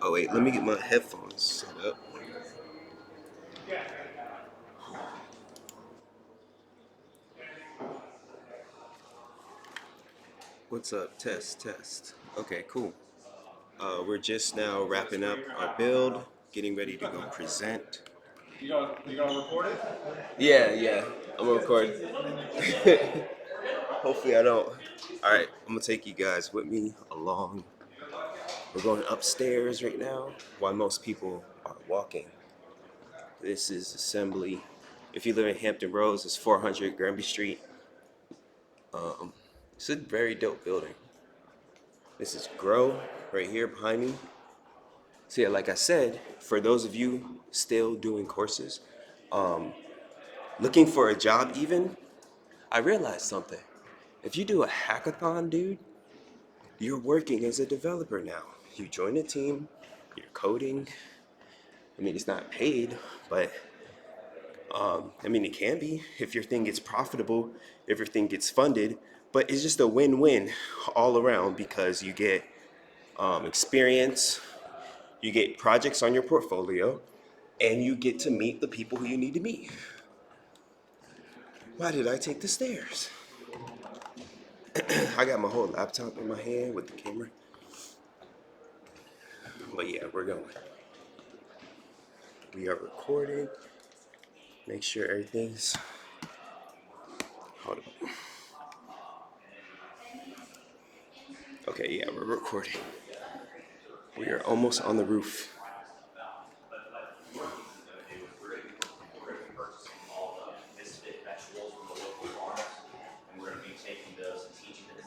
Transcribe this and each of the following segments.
Oh wait, let me get my headphones set up. What's up? Test. Okay, cool. We're just now wrapping up our build, getting ready to go present. You gonna record it? Yeah, I'm gonna record. Hopefully I don't. Alright, I'm gonna take you guys with me along. We're going upstairs right now while most people are walking. This is Assembly. If you live in Hampton Roads, it's 400 Granby Street. It's a very dope building. This is Grow right here behind me. So yeah, like I said, for those of you still doing courses, looking for a job even, I realized something. If you do a hackathon, dude, you're working as a developer now. You join a team, you're coding. I mean, it's not paid, but I mean, it can be if your thing gets profitable, if your thing gets funded, but it's just a win-win all around because you get experience, you get projects on your portfolio, and you get to meet the people who you need to meet. Why did I take the stairs? I got my whole laptop in my hand with the camera. But yeah, we're going. We are recording. Make sure everything's. Hold on. Okay, yeah, we're recording. We are almost on the roof. We're going to teach the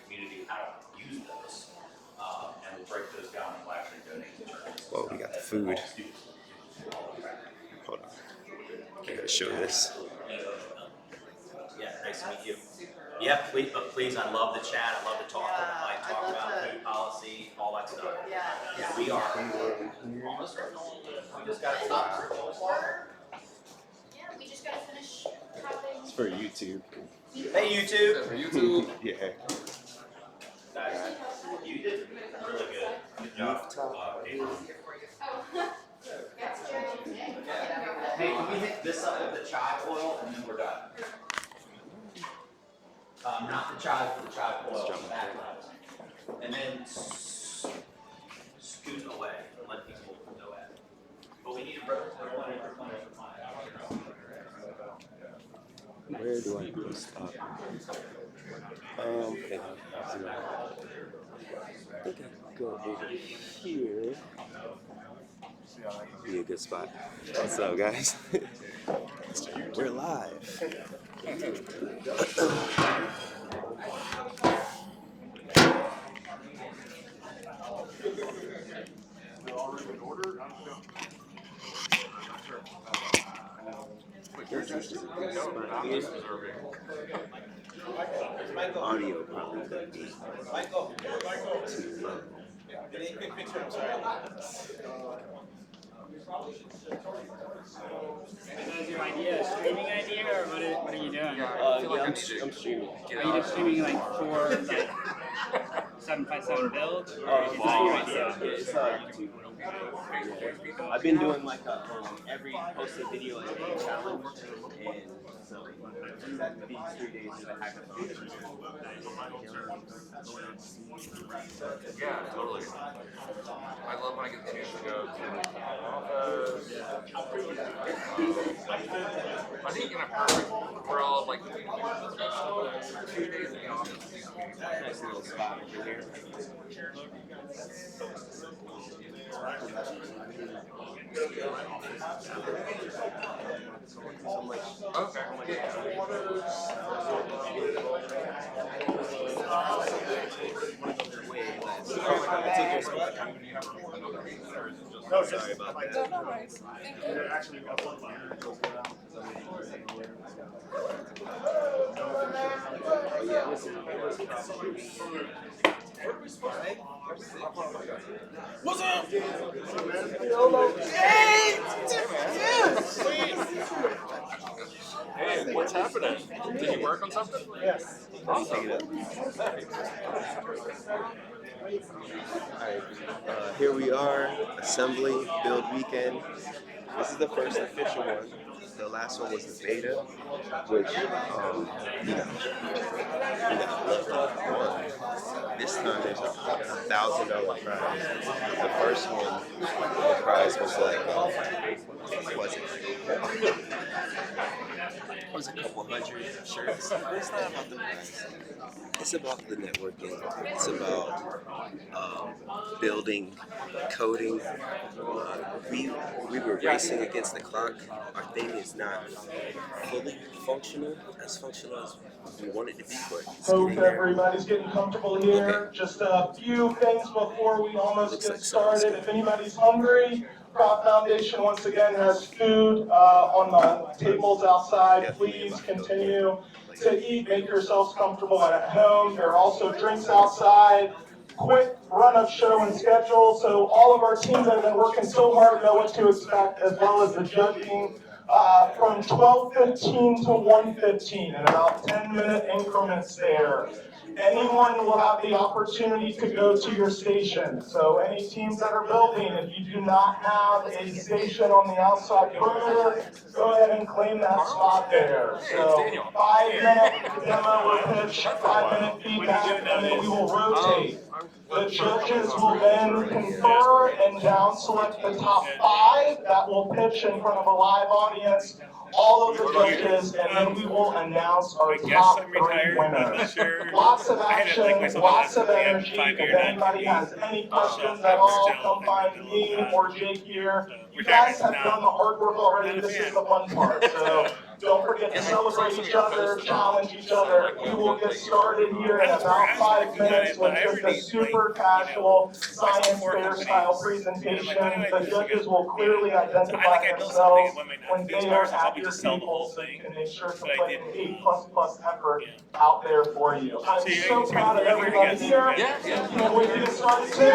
community how to use those, and we'll break those down and we'll actually donate to churches. Well, we got the food. Hold on. I gotta show this. Yeah, nice to meet you. Yeah, please, I love the chat. I love to talk about food policy, all that stuff. Yeah, we are. Almost. We just got to stop. Yeah, we just gotta finish having. It's for YouTube. Hey, YouTube. For YouTube. Yeah. Guys, you did really good. Good job. Hey, can we hit this up with the chive oil and then we're done? Not the chive, but the chive oil. And then scoot away and let people go at it. But we need to replenish. Where do I go stop? Okay. I think I can go over here. Be a good spot. What's up, guys? We're live. Audio probably could be too low. Is your idea a streaming idea, or what are you doing? I'm streaming. Are you just streaming like for like 757 builds, or is that your idea? It's YouTube. I've been doing like every posted video a day challenge, and so these 3 days is a hackathon. Yeah, totally. I love when I get the chance to go to the office. I think in a perfect world, like 2 days in the office. Nice little spot over here. Okay. Oh, sorry about that. What's up? Hey, what's happening? Did you work on something? Yes. Awesome. Alright, here we are, assembly, build weekend. This is the first official one. The last one was the beta, which, we got lucky one. This time there's a $1,000 prize. The first one, the prize was like, what was it? It was a couple hundred shirts. It's not about the prize. It's about the networking. It's about building, coding. We were racing against the clock. Our thing is not fully functional as we want it to be, but it's Hope getting there. everybody's getting comfortable here. Okay. Just a few things before we almost Looks get like something's started. good. If anybody's hungry, Prop Foundation once again has food on the tables outside. Definitely Please about healthcare. continue to eat. Make yourselves comfortable and at home. There are also drinks outside. Quick run of show and schedule. So all of our teams that have been working so hard know what to expect, as well as the judging. From 12:15 to 1:15 in about 10-minute increments there. Anyone will have the opportunity to go to your station. So any teams that are building, if you do not have a station on the outside perimeter, go ahead and claim that spot there. So 5-minute demo or pitch, 5-minute feedback, and then we will rotate. The judges will then confer and down select the top 5 that will pitch in front of a live audience, all of the judges, and then we will announce our top 3 winners. Lots of action, lots of energy. If anybody has any questions at all, come find me or Jake here. You guys have done the hard work already. This is the fun part. So don't forget to celebrate each other, challenge each other. We will get started here in about 5 minutes with just a super casual science fair style presentation. The judges will clearly identify themselves when they are at your table, so you can make sure to put an A++ effort out there for you. I'm so proud of everybody here. Can't wait to get started soon.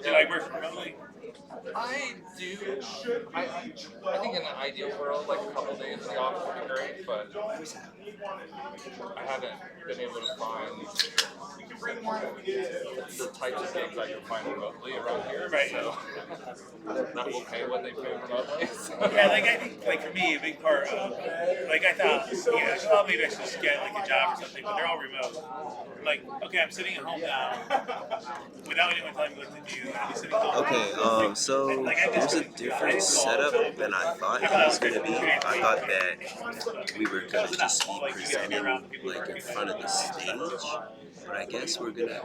Do you like work remotely? I do. I think in an ideal world, like a couple days in the office would be great, but I haven't been able to find the types of gigs I can find remotely around here. Right. So that will pay what they pay remotely. Yeah, like I think, like for me, a big part of, like I thought, yeah, well, maybe I should just get like a job or something, but they're all remote. I'm like, okay, I'm sitting at home now, without anyone telling me what to do. I'm just sitting at home. Okay, so there's a different setup than I thought it was going to be. I thought that we were going to just be presenting like in front of the stage, but I guess we're going to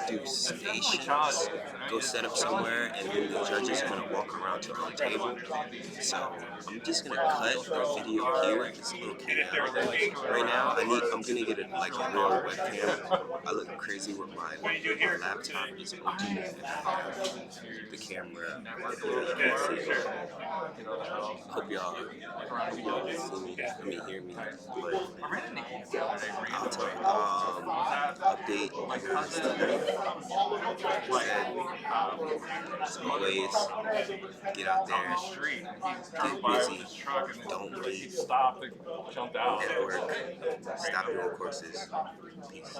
do stations, go set up somewhere, and then the judges are going to walk around to our table. So I'm just going to cut the video here. It's located right now. I'm going to get a real webcam. I look crazy with my laptop is open. The camera. Hope y'all see me. I mean, hear me. But I'll talk. Update. As always, get out there, get busy, don't leave, network, stop doing courses. Peace.